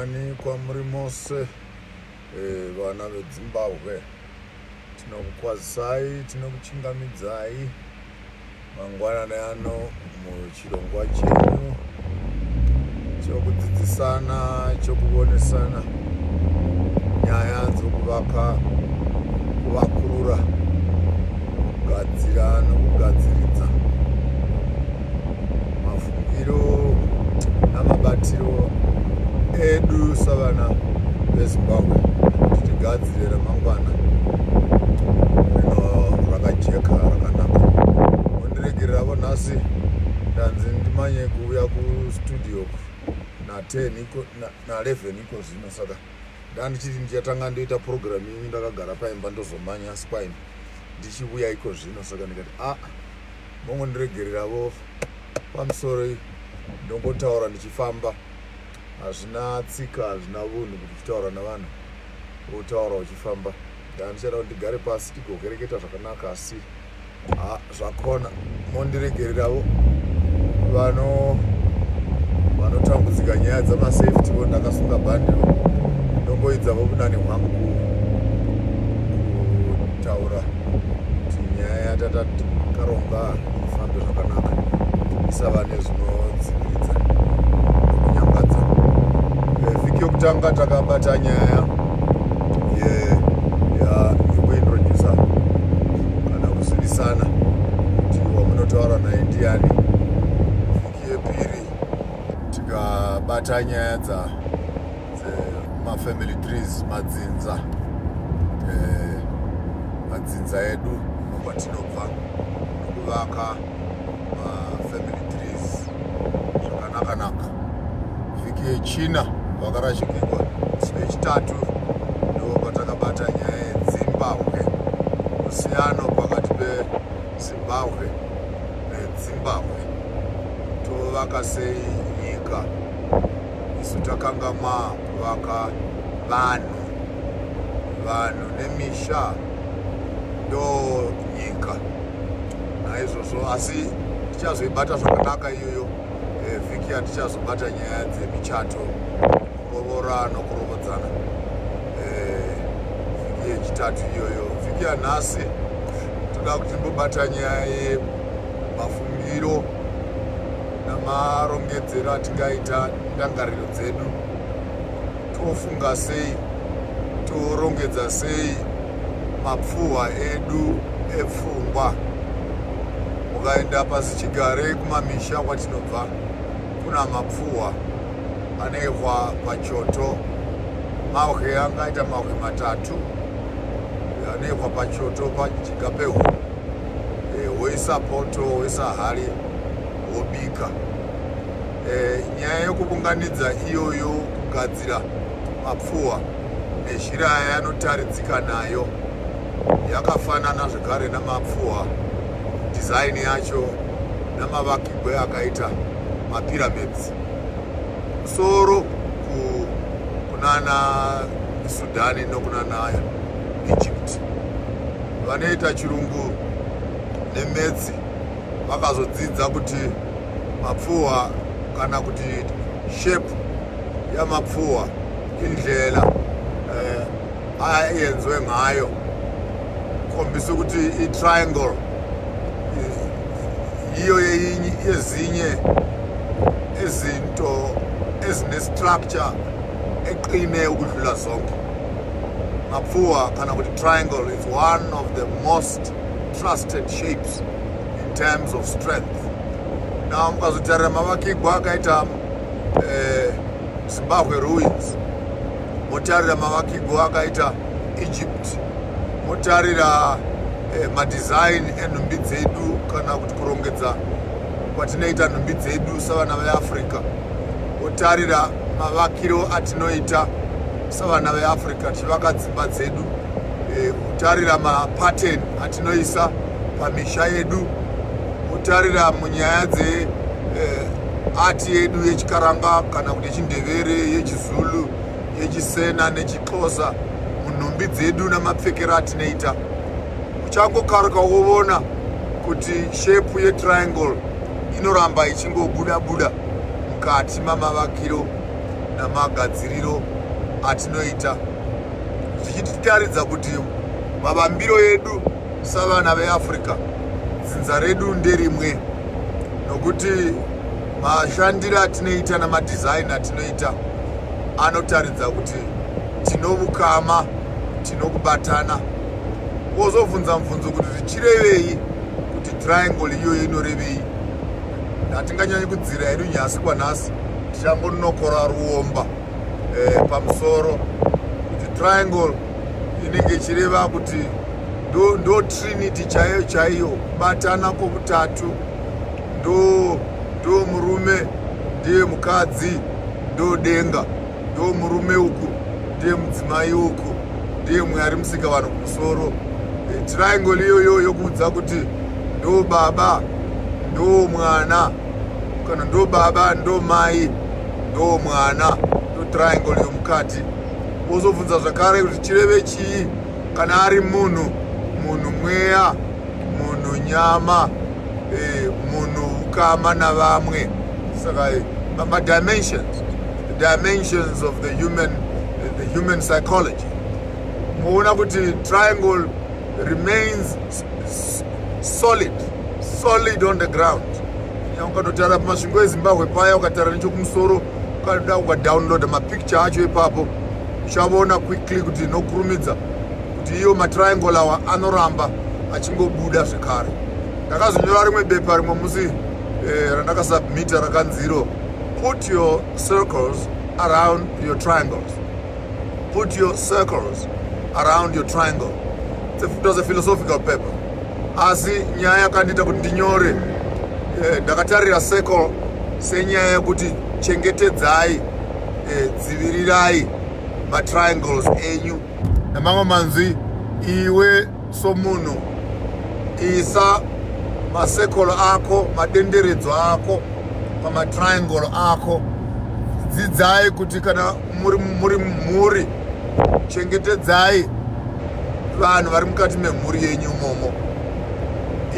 mangwanani kwamuri mose vana veZimbabwe, tinokukwazisai, tinokuchingamidzai mangwanani ano muchirongwa chenyu chokudzidzisana, chokuonesana nyaya dzokuvaka, kuvakurura, kugadzira nokugadziridza mafungiro namabatiro edu savana veZimbabwe kuti tigadzire ramangwana rakajeka rakanaka. Mundiregereravo nhasi ndanzi ndimanye kuuya kustudio na10 na11 iko zvino, saka ndandichiti ndichatanga ndoita program yenyu ndakagara paimba ndozomanya, asi kwaini ndichiuya iko zvino, saka ndikati mongondiregereravo pamusoro ndongotaura ndichifamba. Hazvina tsika, hazvina vunhu kuti uchitaura navanhu wotaura uchifamba. Ndandichada kuti ndigare pasi tigokereketa zvakanaka, asi zvakona mondiregereravo vanotambudzika nyaya dzamasafety vo ndakasunga bhandiro ndongoidzavo kudani hwangu kutaura kuti nyaya yatata karonga ifambe zvakanaka, isava nezvinodziviridza nokunyangadza. Vhiki yokutanga takabata nyaya yekuintrodusa kana kuzivisana kuti wamunotaura naye ndiani. Vhiki yepiri tikabata nyaya dzemafamily trees, madzinza edu nokwatinobva, nokuvaka mafamily trees zvakanakanaka. Vhiki yechina vakarashikirwa, vechitatu ndokwatakabata nyaya yeZimbabwe, musiyano pakati peZimbabwe neZimbabwe. Tovaka sei nyika? Isu takangamwa kuvaka vanhu nemisha ndo nyika. Naizvozvo asi tichazoibata zvakanaka iyoyo. Vhiki hatichazobata nyaya dzemichato, kurovora nokurovodzana. Vhiki yechitatu iyoyo. Vhiki yanhasi toda kuti timbobata nyaya yemafungiro namarongedzero atingaita ndangariro dzedu. Tofunga sei, torongedza sei mapfuwa edu epfungwa. Ukaenda pasi chigare kumamisha kwatinobva, kuna mapfuwa aneihwa pachoto, mahwe angaita mahwe matatu aneihwa pachoto pachigapeho, woisa poto, woisa hari, wobika. Nyaya yokubunganidza iyoyo, kugadzira mapfuwa nezhira yanotaridzika nayo yakafanana zvekare namapfuwa. Design yacho namavakirwe akaita mapyramids. Soro kunana Sudani nokunana Egypt vanoita chirungu nemetsi vakazodzidza kuti mapfuwa kana kuti shape yamapfuwa indlela ayenzwe ngayo, kombisa kuti i-triangle iyo yezinye izinto ezine-structure eqine ukudlula zonke. Mapfuwa kana kuti triangle is one of the most trusted shapes in terms of strength. Now mukazotarira mavakirwe akaita Zimbabwe ruins, motarira mavakirwe akaita Egypt, motarira madesign enhumbi dzedu kana kuti kurongedza kwatinoita nhumbi dzedu savana veAfrica, wotarira mavakiro atinoita savana veAfrica tichivaka dzimba dzedu, wotarira mapattern atinoisa pamisha yedu, wotarira munyaya ati yedu yechikaranga kana kuti yechindevere, yechizulu, yechisena nechixhosa, munhumbi dzedu namapfekero atinoita. Uchangokaruka woona kuti shape yetriangle inoramba ichingobuda mukati mamavakiro namagadziriro atinoita zvichititaridza kuti mavambiro edu savana veAfrica dzinza redu nderimwe, nokuti mashandiro atinoita namadesign atinoita anotaridza kuti tinovukama, tinokubatana. Wozobvunza mubvunzo kuti zvichirevei, kuti triangle iyoyo inorevei. Hatinganyanyi kudzira hedu nyasi kwanhasi, tichangonokora ruomba pamusoro kuti triangle inenge ichireva kuti ndo trinity chaiyo chaiyo, kubatana kwokutatu, ndo murume ndiye mukadzi, ndo denga, ndo murume uku ndiye mudzimai uku, ndiye Mwari musika vanhu kumusoro. Triangle iyoyo yokuudza kuti ndo baba, ndo mwana, kana ndo baba, ndo mai, ndo mwana, ndo triangle yomukati. Wozobvunza zvakare kuti chireve chii kana ari munhu, munhu mweya, munhu nyama, munhu ukama navamwe. Saka dimensions of the human psychology. Muona kuti triangle remains solid on the ground. Ukatotara pamasvingo eZimbabwe paya, ukatara nechokumusoro, ukada ukadownloada mapicture acho ipapo, uchavaona quickly kuti nokurumidza kuti iyo matriangle awa anoramba achingobuda zvekare. Ndakazonyora rimwe bepa rimwe musi randakasubmita rakanziro, put your circles around your triangles. Put your circles around your triangle. It was a philosophical paper. Asi nyaya yakandiita kuti ndinyore, ndakatarira circle senyaya yekuti chengetedzai, dzivirirai matriangles enyu. Namamwe manzwi, iwe somunhu isa masekolo ako, madenderedzo ako pamatriangle ako. Dzidzai kuti kana muri mhuri, chengetedzai vanhu vari mukati memhuri yenyu momo.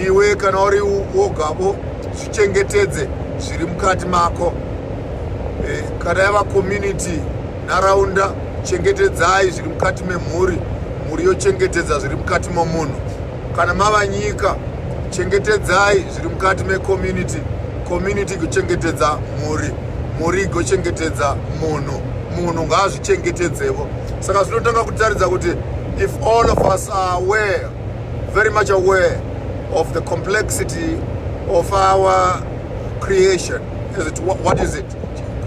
Iwe kana uri wogabo, zvichengetedze zviri mukati mako. Kana yava community, nharaunda, chengetedzai zviri mukati memhuri, mhuri yochengetedza zviri mukati momunhu. Kana mava nyika, chengetedzai zviri mukati mecommunity, community kuchengetedza mhuri, mhuri gochengetedza munhu, munhu ngaazvichengetedzevo. Saka zvinotanga kutaridza kuti if all of us are aware, very much aware of the complexity of our creation, what is it?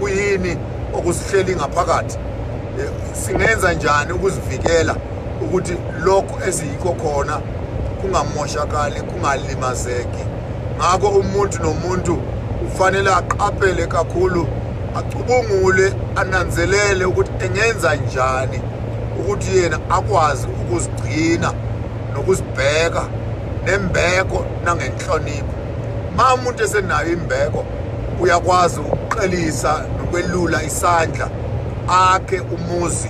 Kuyini okusihleli ngaphakathi, singenza njani ukuzivikela ukuthi lokho esiyikho khona kungamoshakali, kungalimazeki. Ngakho umuntu nomuntu ufanele aqaphele kakhulu, acubungule, ananzelele ukuthi engenza njani ukuthi yena akwazi ukuzigcina nokuzibheka nembeko nangenhlonipho. Ma umuntu esenayo imbeko, uyakwazi ukuqelisa nokwelula isandla akhe umuzi,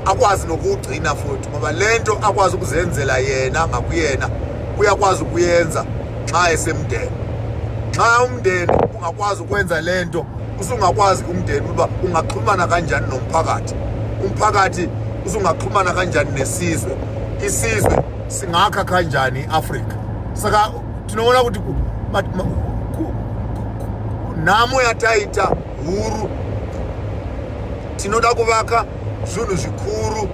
akwazi nokugcina futhi, ngoba lento akwazi ukuzenzela yena ngakuyena uyakwazi ukuyenza xa esemndeni. Xa umndeni ungakwazi ukwenza lento, usungakwazi umndeni ukuba ungaxhumana kanjani nomphakathi, umphakathi usungaxhumana kanjani nesizwe, isizwe singakha kanjani iAfrica. Saka tinoona kuti nhamo yataita huru, tinoda kuvaka zvinhu zvikuru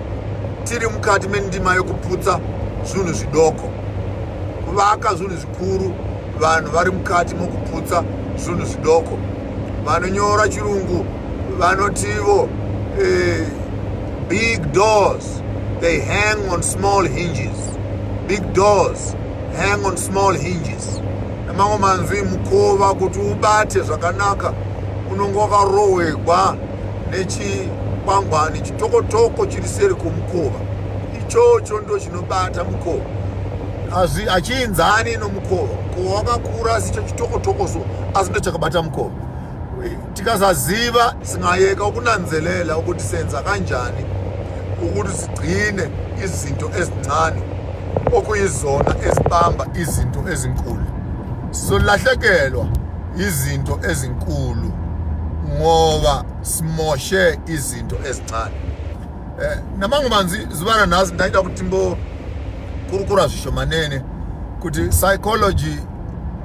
tiri mukati mendima yokuputsa zvinhu zvidoko. Kuvaka zvinhu zvikuru, vanhu vari mukati mokuputsa zvinhu zvidoko. Vanonyora chirungu vanotivo big doors, they hang on small hinges. Big doors hang on small hinges. Namamwe manzwi, mukova kuti ubate zvakanaka unonge wakarohwegwa nechikwangwani chitokotoko chiri seri kwomukova. Ichocho ndo chinobata mukova. Hachiinzani nomukova. Mukova wakakura asi icho chitokotoko so, asi ndo chakabata mukova. Tikasaziva singayeka ukunanzelela ukuthi senza kanjani ukuthi sigcine izinto ezincane okuyizona ezibamba izinto ezinkulu. Sizolahlekelwa izinto ezinkulu ngoba simoshe izinto ezincane. Namangu manzi zibana nazi ndaita kuti mbo kurukura zvishomanene kuti psychology,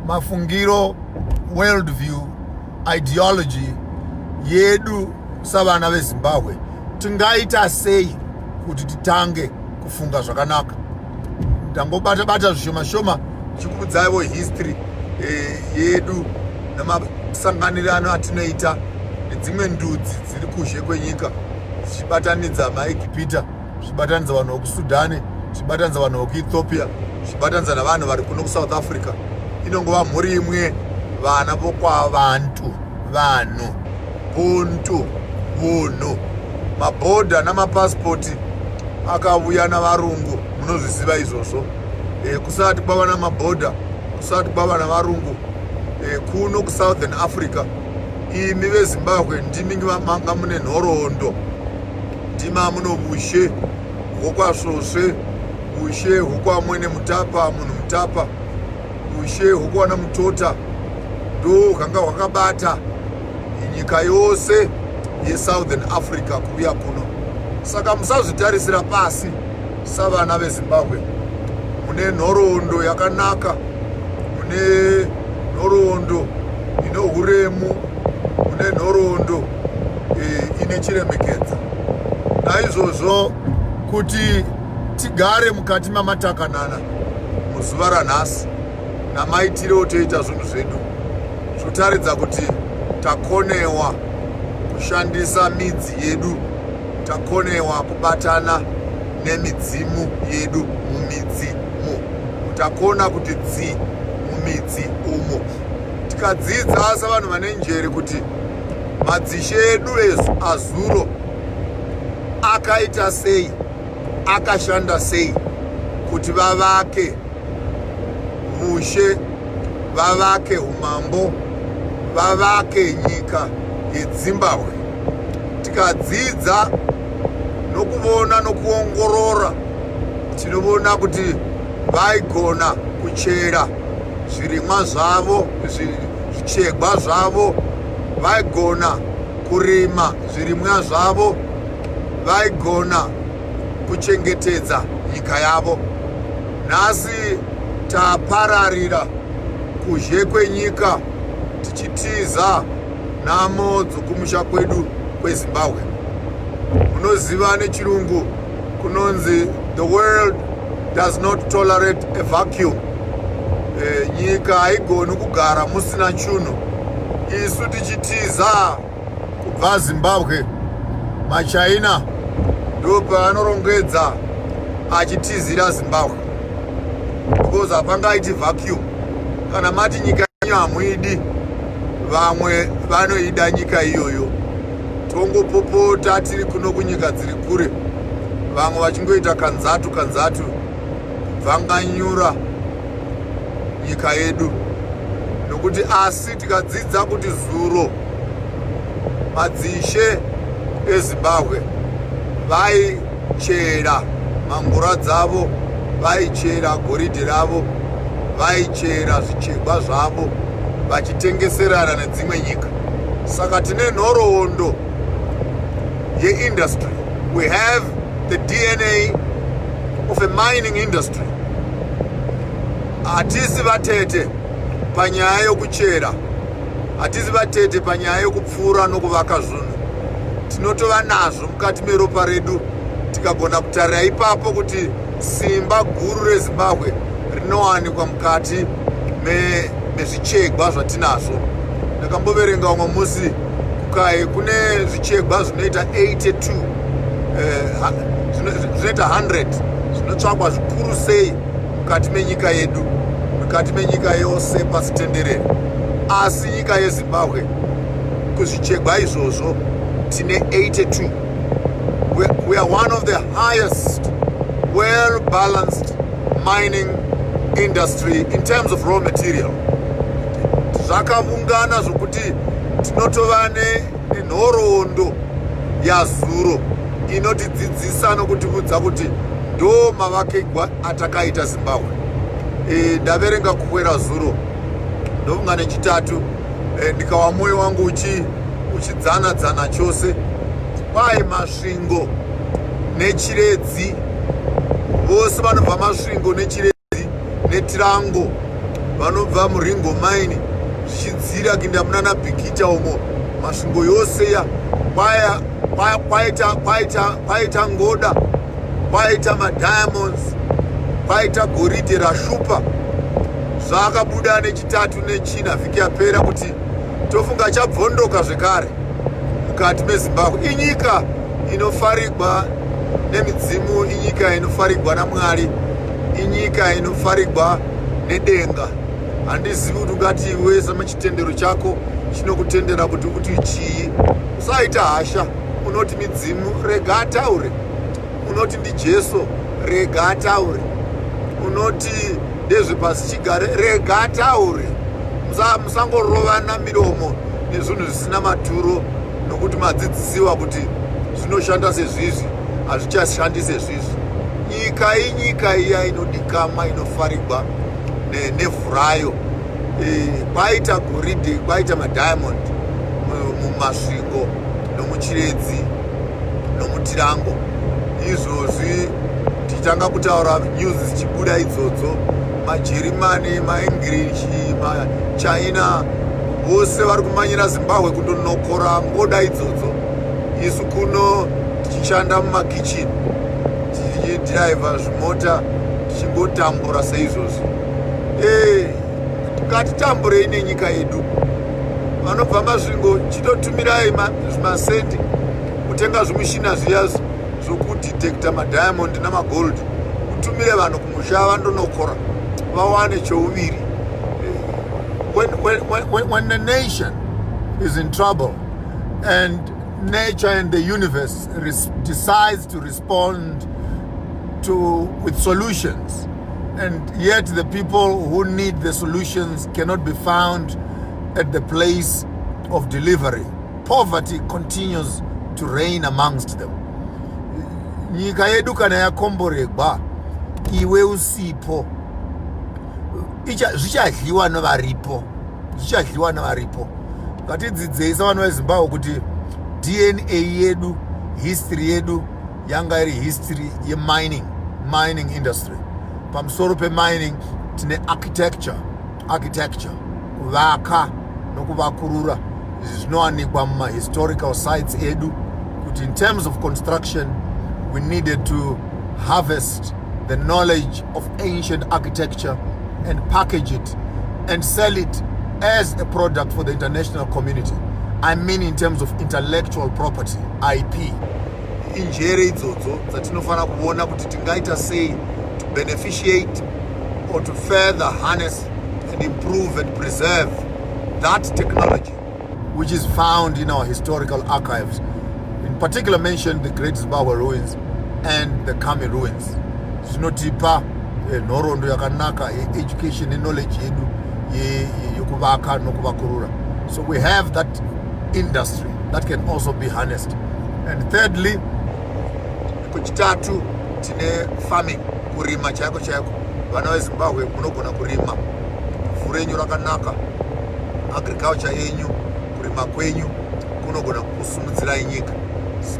mafungiro, worldview, ideology yedu savana veZimbabwe tingaita sei kuti titange kufunga zvakanaka. Ndangobata zvishoma chikudzaiwo history yedu namasanganirano atinoita nedzimwe ndudzi dziri kuzhe kwenyika zvichibatanidza maEgipita, zvichibatanidza vanhu vokuSudani, zvichibatanidza vanhu vokuEthiopia, zvichibatanidza navanhu vari kuno kuSouth Africa. Inongova mhuri imwe, vana vokwavantu, vanhu, buntu, munhu. Mabhodha namapasipoti akauya navarungu, munozviziva izvozvo. Kusati kwava namabhodha, kusati kwava navarungu kuno kuSouthern Africa, imi veZimbabwe ndimi manga mune nhoroondo, ndima muno bushe hwokwasvosve, bushe hwokwamwene Mutapa, munhu Mutapa, bushe hwokwana Mutota, ndo hwanga hwakabata nyika yose yeSouthern Africa kuuya kuno. Saka musazvitarisira pasi savana veZimbabwe. Mune nhoroondo yakanaka, mune nhoroondo ino huremu, mune nhoroondo ine chiremekedza. Naizvozvo kuti tigare mukati mamatakanana muzuva ranhasi namaitire otoita zvinhu zvedu, zvotaridza kuti takonewa kushandisa midzi yedu, takonewa kubatana nemidzimu yedu mumidzimu, takona kuti dzi mumidzi umo. Tikadzidza savanhu vane njere kuti madzishe edu azuro akaita sei, akashanda sei kuti vavake mushe, vavake umambo, vavake nyika yeZimbabwe. Tikadzidza nokuvona nokuongorora, tinoona kuti vaigona kuchera zvirimwa zvavo, zvichegwa zvavo, vaigona kurima zvirimwa zvavo, vaigona kuchengetedza nyika yavo. Nhasi tapararira kuzhe kwenyika tichitiza nhamo dzokumusha kwedu kweZimbabwe. Munoziva nechirungu kunonzi the world does not tolerate a vacuum. Nyika haigoni kugara musina chunhu. Isu tichitiza kubva Zimbabwe, maChina ndo paanorongedza achitizira Zimbabwe, because hapangaiti vacuum. Kana mati nyika yenyu hamuidi, vamwe vanoida nyika iyoyo. Tongopopota tiri kuno kunyika dziri kure, vamwe vachingoita kanzatu kubvanganyura nyika yedu. Nokuti asi tikadzidza kuti zuro madzishe eZimbabwe vaichera mangura dzavo, vaichera goridhe ravo, vaichera zvichegwa zvavo vachitengeserana nedzimwe nyika. Saka tine nhoroondo yeindustry. We have the DNA of a mining industry. Hatisi vatete panyaya yokuchera, hatisi vatete panyaya yokupfuura nokuvaka zvinhu. Tinotova nazvo mukati meropa redu. Tikagona kutarira ipapo kuti simba guru reZimbabwe rinowanikwa mukati mezvichegwa zvatinazvo. Ndakamboverenga umwe musi kukai kune zvichegwa zvinoita 82 zvinoita 100 zvinotsvakwa zvikuru sei mukati menyika yedu, mukati menyika yose pasi tenderere. Asi nyika yeZimbabwe kuzvichegwa izvozvo tine 82. We are one of the highest, well-balanced mining industry in terms of raw material. Zvakavungana zvokuti tinotova nenhoroondo yazuro inotidzidzisa nokutiudza kuti ndo mavakigwa atakaita Zimbabwe. Ndaverenga kukwera zuro ndovunga nechitatu, ndikawa moyo wangu uchidzana chose. Kwai masvingo nechiredzi, vose vanobva masvingo nechiredzi netirango vanobva muringo mine zvichidzira kuenda munana bhikita umo. Masvingo yose ya kwaita ngoda, kwaita madiamonds, kwaita goridhe rashupa. Zvakabuda nechitatu nechina vhiki yapera kuti tofunga chabvondoka zvekare mukati meZimbabwe. Inyika inofarigwa nemidzimu, inyika inofarigwa naMwari, inyika inofarigwa nedenga. Handizivi kuti ungati iwe samachitendero chako chinokutendera kuti uti chii. Usaita hasha, unoti midzimu rega ataure, unoti ndiJesu rega ataure, unoti ndezvepasi chigare rega ataure. Musangorovana miromo nezvinhu zvisina maturo, nokuti madzidzisiwa kuti zvinoshanda sezvizvi hazvichashandi sezvizvi. Nyika inyika iya inodikamwa, inofarigwa nevhu rayo. Kwaita goridhe, kwaita madiamond mumasvingo nomuchiredzi nomutirango. Izvozvi tichitanga kutaura news dzichibuda idzodzo, maJerimani, maEnglish, maChina vose vari kumanyira Zimbabwe kundonokora ngoda idzodzo. Isu kuno tichishanda mumakicheni, tichidhiraivha zvimota, tichingotambura seizvozvi. Ngatitamburei nenyika yedu. Vanobva masvingo chitotumirai zvimasendi kutenga zvimishina zviya zvokudhitekiта madiamond namagold, kutumire vanhu kumusha vandonokora vawane chouviri. When the nation is in trouble and nature and the universe decides to respond with solutions, and yet the people who need the solutions cannot be found at the place of delivery, poverty continues to reign amongst them. Nyika yedu kana yakomboregwa iwe usipo, zvichadliwa nevaripo, zvichadliwa nevaripo. Ngatidzidzei savanhu veZimbabwe kuti DNA yedu, history yedu yanga iri history mining industry. Pamusoro pemining tine architecture, kuvaka nokuvakurura zvinowanikwa mumahistorical sites edu, kuti in terms of construction we needed to harvest the knowledge of ancient architecture and package it and sell it as a product for the international community. I mean in terms of intellectual property, IP. Injere idzodzo dzatinofanira kuona kuti tingaita sei to beneficiate or to further harness and improve and preserve that technology which is found in our historical archives. In particular mentioned the Great Zimbabwe ruins and the Kami ruins. Zvinotipa nhoroondo yakanaka education and knowledge yedu yokuvaka nokuvakurura. So we have that industry that can also be harnessed. And thirdly, kuchitatu tine farming, kurima chaiko. Vana veZimbabwe munogona kurima, vhu renyu rakanaka, agriculture yenyu, kurima kwenyu kunogona kusimudzirai nyika.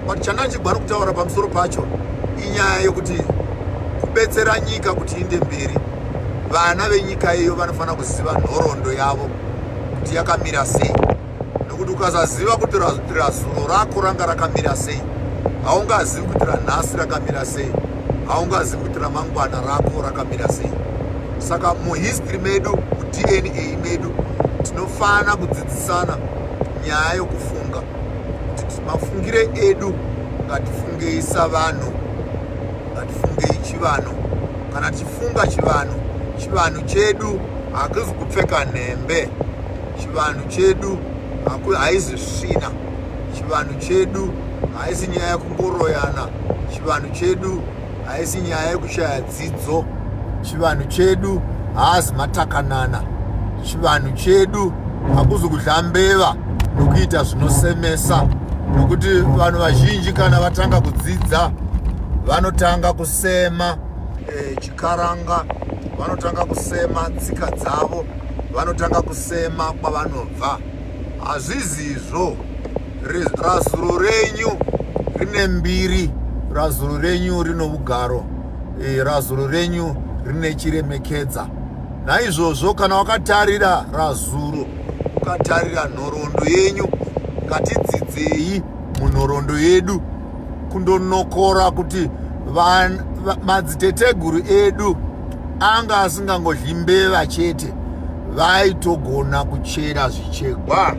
But chandanchigwana kutaura pamusoro pacho inyaya yokuti kubetsera nyika kuti iende mberi, vana venyika iyo vanofanira kuziva nhoroondo yavo kuti yakamira sei. Nokuti ukasaziva kuti razuro rako ranga rakamira sei, haungazivi kuti ranhasi rakamira sei, haungazivi kuti ramangwana rako rakamira sei. Saka muhistory medu, muDNA medu, tinofanira kudzidzisana nyaya yokufunga. Mafungire edu ngatifungei savanhu, ngatifungei chivanhu. Kana tichifunga chivanhu chedu hakuzi kupfeka nhembe, chivanhu chedu haisi svina, chivanhu chedu haisi nyaya yekungoroyana, chivanhu chedu haisi nyaya yekushaya dzidzo, chivanhu chedu haasi matakanana, chivanhu chedu hakuzi kudla mbeva nokuita zvinosemesa. Nokuti vanhu vazhinji kana vatanga kudzidza vanotanga kusema chikaranga, vanotanga kusema tsika dzavo, vanotanga kusema kwavanobva. Hazvizi izvo, razuro renyu rine mbiri, razuro renyu rino ugaro, razuro renyu rine chiremekedza. Naizvozvo kana wakatarira razuro, ukatarira nhoroondo yenyu, ngatidzidzei munhoroondo yedu kundonokora kuti madziteteguru edu anga asingangodyi mbeva chete, vaitogona kuchera zvichegwa,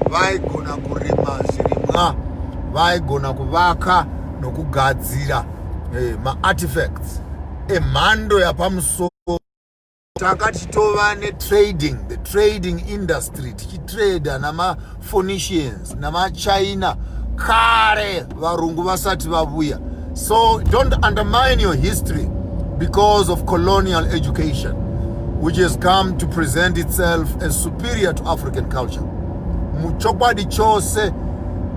vaigona kurima zvirimwa, vaigona kuvaka nokugadzira maartifacts emhando yapamusoro. Takati tova netrading, the trading industry, tichitrada namaphoenicians namachina kare varungu vasati vavuya. So don't undermine your history because of colonial education, which has come to present itself as superior to African culture. Muchokwadi chose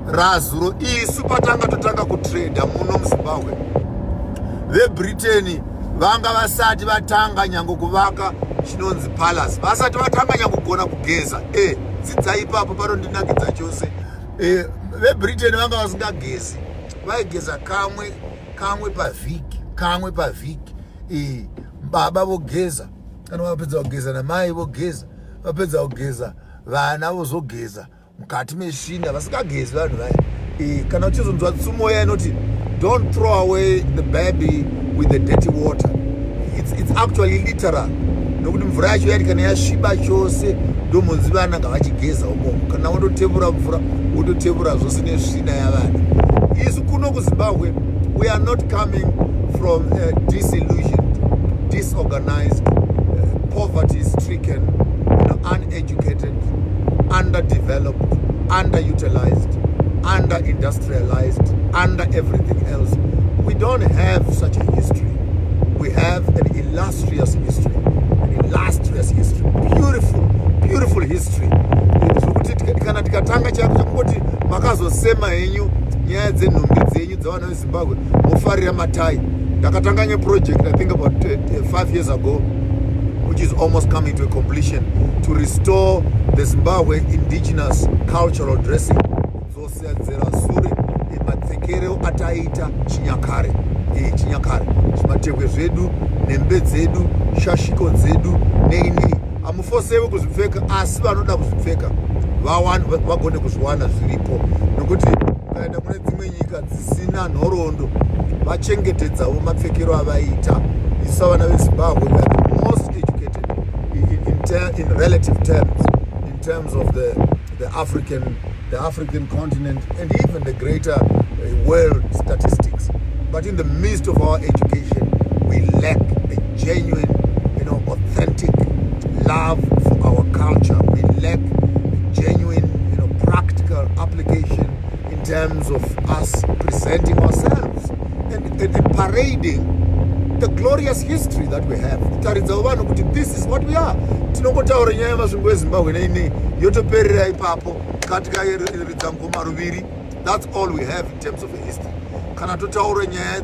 razuro isu patanga totanga kutrada muno muZimbabwe. VeBritain vanga vasati vatanga nyango kuvaka chinonzi palace, vasati vatanga nyango kugona kugeza. Dzidzai ipapo panondinakidza chose. VeBritain vanga vasingagezi, vaigeza kamwe pavhiki. Baba vogeza, kana vapedza kugeza namai vogeza, vapedza kugeza vana vozogeza mukati mesvinda, vasingagezi vanhu vaya. Kana uchizonzwa tsumo iya inoti don't throw away the baby with the dirty water, it's actually literal. Nokuti mvura yacho yati kana yasviba chose ndomunzi vana ngavachigeza umomo. Kana wototevura mvura wototevura zvose nesvina yavana. Isu kuno kuZimbabwe, we are not coming from disillusioned, disorganized, poverty-stricken, uneducated, underdeveloped, underutilized, under-industrialized, under everything else. We don't have such a history. We have an illustrious history. Beautiful history. Kana tikatanga chakungoti makazosema henyu nyaya dzenhumbi dzenyu dzavana veZimbabwe mufarira matai. Ndakatanga neproject I think about 5 years ago, which is almost coming to a completion, to restore the Zimbabwe indigenous cultural dressing. Zosedzera sure mapfekero ataita chinyakare, zvimatekwe zvedu, nembe dzedu, shashiko dzedu neini. Hamufosewi kuzvipfeka, asi vanoda kuzvipfeka vagone kuzviwana zviripo. Nokuti ukaenda kune dzimwe nyika dzisina nhoroondo, vachengetedzawo mapfekero avaita. Isu vana veZimbabwe, we are the most educated in relative terms, in terms of the African continent and even the greater world statistics. But in the midst of our education, we lack a genuine, authentic love for our culture. We lack genuine, practical application in terms of us presenting ourselves and parading the glorious history that we have. This is what we are. Tinongotaura nyaya yemazvingo eZimbabwe neine yotoperera ipapo katika ngoma ruviri. That's all we have in terms of a history. Kana totaura nyaya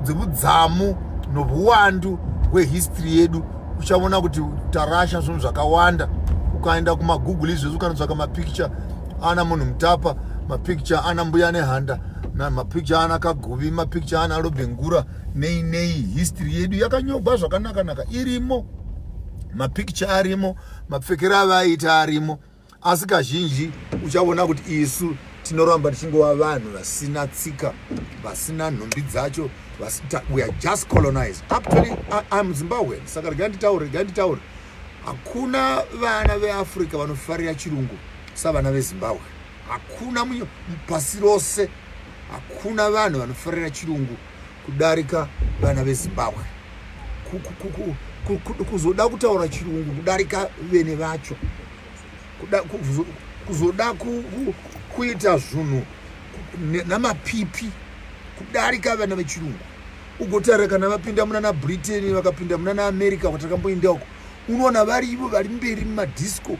dzebudzamu nobuwandu hwehistory yedu, uchaona kuti tarasha zvinhu zvakawanda. Ukaenda kumagoogle izvezvi ukanotsvaka mapicture ana munhu mutapa, mapicture ana mbuya nehanda, mapicture ana kaguvi, mapicture ana robhengura nei. History yedu yakanyogwa zvakanaka irimo, mapicture arimo, mapfekero avaita arimo. Asi kazhinji uchaona kuti isu tinoramba tichingova vanhu vasina tsika, vasina nhumbi dzacho. We are just colonized. Actually, I'm Zimbabwean. Saka ganditaure. Hakuna vana veAfrica vanofarira chirungu savana veZimbabwe. Hakuna pasi rose, hakuna vanhu vanofarira chirungu kudarika vana veZimbabwe. Kuzoda kutaura chirungu kudarika vene vacho, kuzoda kuita zvinhu namapipi kudarika vana vechirungu. Ugotarira kana vapinda munana Britain, vakapinda munana America, vatakamboenda uko, unoona varivo vari mberi mumadisco,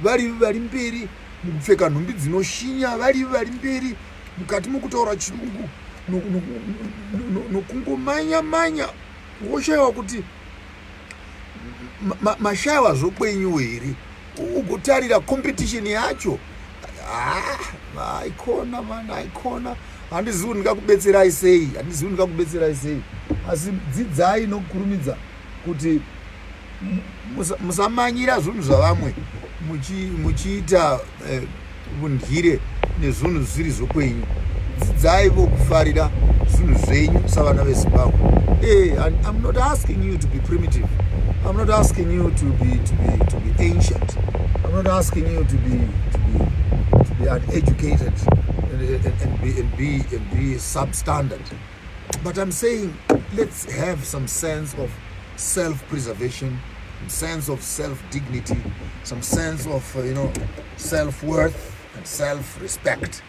varivo vari mberi mukupfeka nhumbi dzinoshinya, varivo vari mberi mukati mukutaura chirungu nokungomanya. Woshayiwa kuti mashayiwa zvokwenyu here. Ugotarira competition yacho, aikona man, aikona. Handizivi ndingakubetserai sei, asi dzidzai nokukurumidza kuti musamanyira zvinhu zvavamwe muchiita vundhire nezvinhu zviri zvokwenyu. Dzidzai vokufarira zvinhu zvenyu savana veZimbabwe. I'm not asking you to be primitive. I'm not asking you to be ancient. I'm not asking you to be uneducated and be substandard. But I'm saying let's have some sense of self-preservation, some sense of self-dignity, some sense of self-worth and self-respect.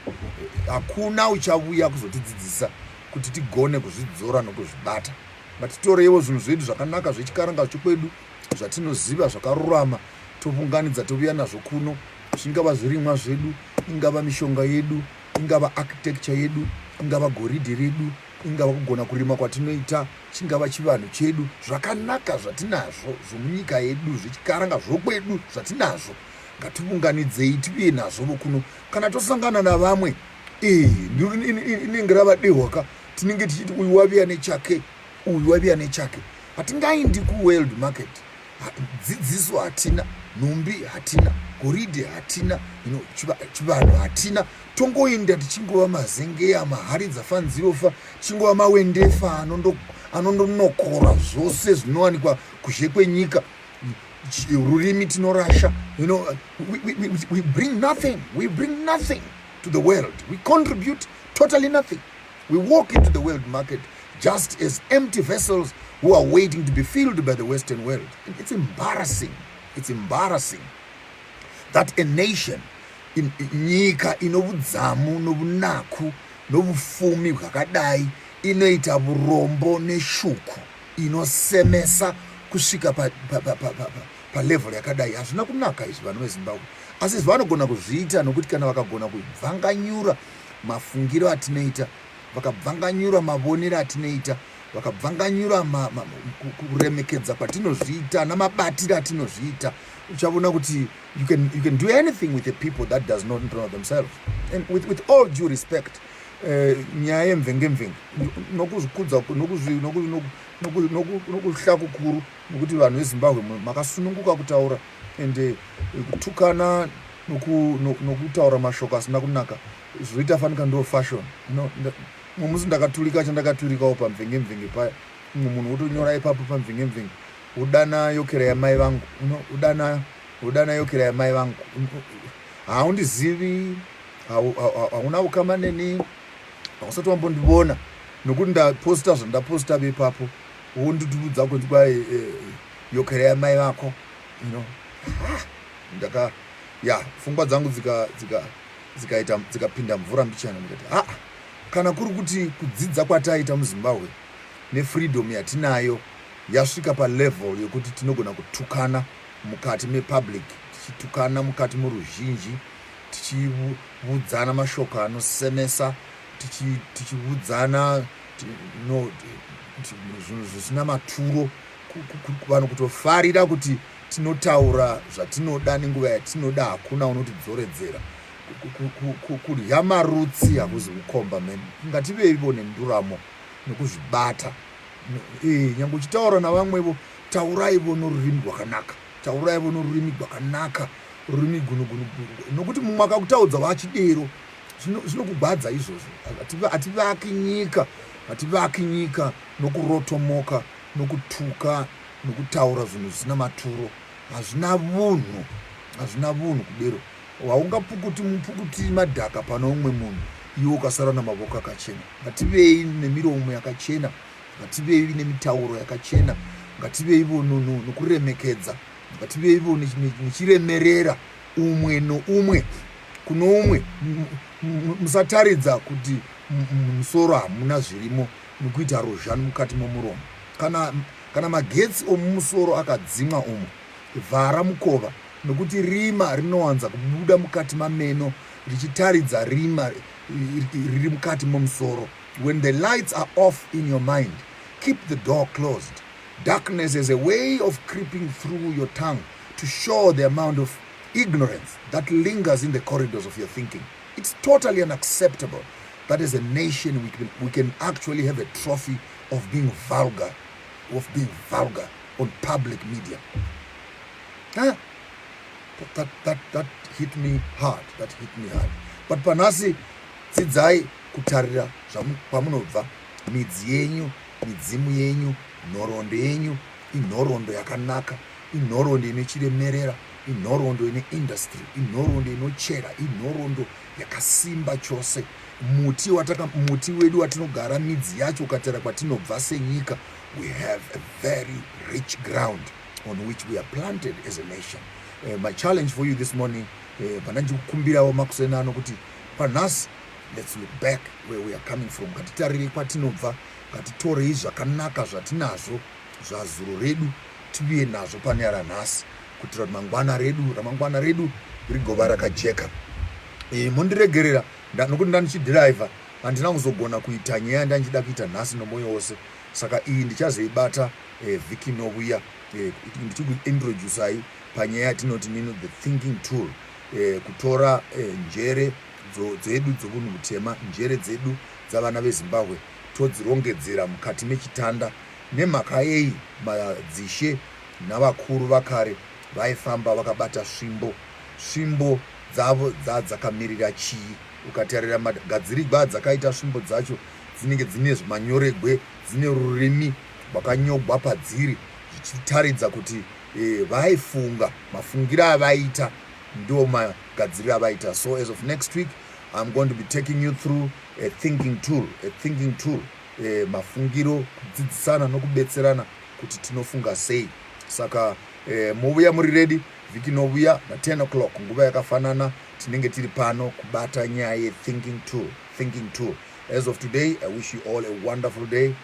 Hakuna uchavuya kuzotidzidzisa kuti tigone kuzvidzora nokuzvibata. But torewo zvinhu zvedu zvakanaka zvechikaranga chokwedu zvatinoziva zvakarurama topunganidza tovuya nazvo kuno, zvingava zvirimwa zvedu, ingava mishonga yedu, ingava architecture yedu, ingava goridhe redu, ingava kugona kurima kwatinoita, chingava chivanhu chedu, zvakanaka zvatinazvo zvomunyika yedu zvechikaranga zvokwedu zvatinazvo, ngatipunganidzei tiuye nazvo kuno. Kana tosangana navamwe inenge rava dehwaka, tinenge tichiti uyu waviya nechake, uyu waviya nechake. Hatingaindi kuworld market, dzidziso hatina, nhumbi hatina, goridhe hatina, chivanhu hatina. Tongoenda tichingova mazengeya, mahari dzafanzirofa, tichingova mawendefa anondonokora zvose zvinowanikwa kuzhe kwenyika. Rurimi tinorasha. We bring nothing. We bring nothing to the world. We contribute totally nothing. We walk into the world market just as empty vessels who are waiting to be filled by the Western world. It's embarrassing. It's embarrassing that a nation in nyika inobudzamu nobunaku nobufumi hwakadai inoita burombo neshuku inosemesa kusvika pa level yakadai. Hazvina kunaka izvi vanhu veZimbabwe. Asi vanogona kuzviita nokuti kana vakagona kubvanganyura mafungiro atinoita, vakabvanganyura mavonero atinoita, vakabvanganyura kuremekedza kwatinozviita namabatiro atinozviita, uchaona kuti you can do anything with the people that does not know themselves. And with all due respect, nyaya yemvengemvenge nokuzvikudza nokuhla kukuru nokuti vanhu veZimbabwe makasununguka kutaura ende kutukana nokutaura mashoko asina kunaka zvoita fanika ndo fashion. Musi ndakaturika chandakaturikawo pamvengemvenge paya, munhu otonyora ipapo pamvengemvenge, udana yokera yamai vangu, udana yokera yamai vangu. Haundizivi, hauna ukama neni, hausati wambondiona nokuti ndaposta zvandaposta bepapo wonditudza kuti kwai yokera yamai vako. Pfungwa dzangu dzikapinda mvura mbichana, ndikati kana kuri kuti kudzidza kwataita muZimbabwe nefreedom yatinayo yasvika palevel yokuti tinogona kutukana mukati mepublic, tichitukana mukati moruzhinji, tichivudzana mashoko anosemesa, tichivudzana zvinhu zvisina maturo, vanhu kutofarira kuti tinotaura zvatinoda nenguva yatinoda, hakuna unotidzoredzera. Kudya marutsi hakuzi kukomba meni. Ngativeivo nenduramo nokuzvibata. Nyange uchitaura navamwevo, tauraivo norurimi rwakanaka, tauraivo norurimi rwakanaka, rurimi gunugunu, nokuti mumwe akakutaudza vachidero zvinokugwadza izvozvo. Hativaki nyika nokurotomoka, nokutuka, nokutaura zvinhu zvisina maturo. Hazvina vunhu kudero. Haungapukuti madhaka pano umwe munhu iwe ukasara namavoko akachena. Ngativei nemiromo yakachena, ngativei nemitauro yakachena, ngativeivo nokuremekedza, ngativeivo nechiremerera umwe noumwe kuno umwe. Musataridza kuti musoro hamuna zvirimo nokuita rozhani mukati momuromo. Kana magetsi omumusoro akadzimwa umwe, vhara mukova, nokuti rima rinowanza kubuda mukati mameno richitaridza rima riri mukati momusoro. When the lights are off in your mind, keep the door closed. Darkness is a way of creeping through your tongue to show the amount of ignorance that lingers in the corridors of your thinking. It's totally unacceptable that as a nation we can actually have a trophy of being vulgar on public media. Huh? That hit me hard. But panasi tidzai kutarira pamunobva midzi yenyu, midzimu yenyu, nhoroondo yenyu, inhoroondo yakanaka, inhoroondo inochiremerera, inhoroondo ine industry, inhoroondo inochera, inhoroondo yakasimba chose. Muti wedu watinogara midzi yacho ukatara kwatinobva senyika, we have a very rich ground on which we are planted as a nation. My challenge for you this morning, panandikukumbirawo makusenano kuti panhasi, let's look back where we are coming from. Ngatitarire kwatinobva, ngatitorei zvakanaka zvatinazvo zvazuro redu tiuye nazvo pane ranhasi kuti ramangwana redu rigova rakajeka. Mondiregerera nokuti ndanichidhiraivha handina kuzogona kuita nyaya ndanchida kuita nhasi nomwoyo wose, saka iyi ndichazoibata vhiki inouya ndichikuintroducai panyaya yatinoti nino the thinking tool, kutora njere dzedu dzobunhu butema, njere dzedu dzavana veZimbabwe todzirongedzera mukati mechitanda. Nemhaka yei madzishe navakuru vakare vaifamba vakabata svimbo dzavo dzakamirira chii? Ukatarira magadzirigwa adzakaita svimbo dzacho dzinenge dzine manyoregwe, dzine rurimi rwakanyogwa padziri zvichitaridza kuti vaifunga, mafungiro avaita ndo magadziriro avaita. So as of next week I'm going to be taking you through a thinking tool, mafungiro, kudzidzisana nokubetserana kuti tinofunga sei. Saka muvuya muri ready, vhiki inouya na 10 o'clock nguva yakafanana tinenge tiri pano kubata nyaya ye-thinking tool. As of today, I wish you all a wonderful day.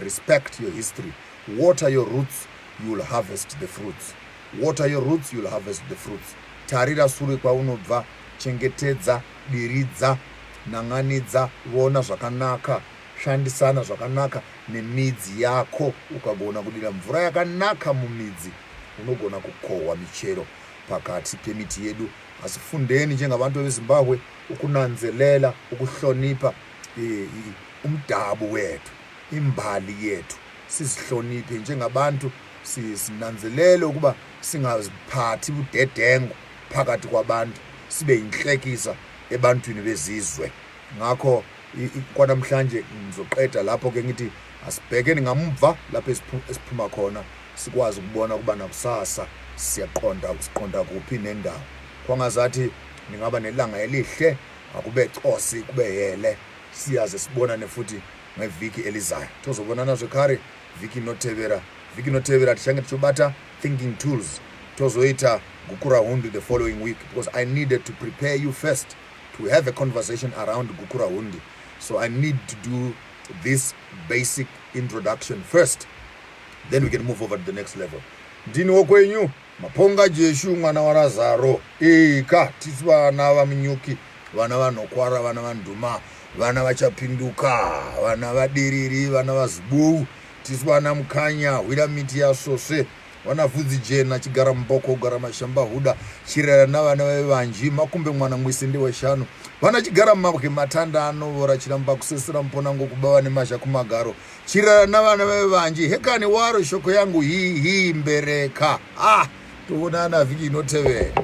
Respect your history. Water your roots, you will harvest the fruits. Tarira sure kwaunobva, chengetedza, diridza, nanganidza, vona zvakanaka, shandisana zvakanaka nemidzi yako. Ukagona kudira mvura yakanaka mumidzi, unogona kukohwa michero pakati pemiti yedu. Asi fundeni njengabantu veZimbabwe ukunanzelela, ukuhlonipa umdabu wethu, imbali yethu. Sizihloniphe njengabantu, sinanzelele ukuba singaziphathi budedengu phakathi kwabantu, sibe inhlekisa ebantwini bezizwe. Ngakho kwanamhlanje ngizoqeda lapho ke ngithi asibhekeni ngamva lapho esiphuma khona, sikwazi ukubona ukuba nakusasa siqonda kuphi nendawo. Kwangazathi ningaba nelanga elihle, akube cosi kube hele, siyaze sibonane futhi ngeviki elizayo. Tozobonana zvekhare vhiki inotevera tichange tichobata thinking tools. Tozoita Gukura Hundi the following week, because I needed to prepare you first to have a conversation around Gukura Hundi. So I need to do this basic introduction first, then we can move over to the next level. Ndini wokwenyu Maponga Jeshu mwana wa Razaro. Ika tisi vana vaminyuki, vana vanokwara, vana vanduma, vana vachapinduka, vana vadiriri, vana vazibou, tisi vana mukanya wira miti yasose, vana vudzi jena chigara mboko gara mashamba huda, chirera na vana vevanji makumbe mwana mwisindi weshanu, vana chigara mabwe matanda anovora chiramba kusesera mponango kubawa nemasha kumagaro, chirera na vana vevanji hekani waro shoko yangu hii mbereka. Tuonana vhiki inotevera.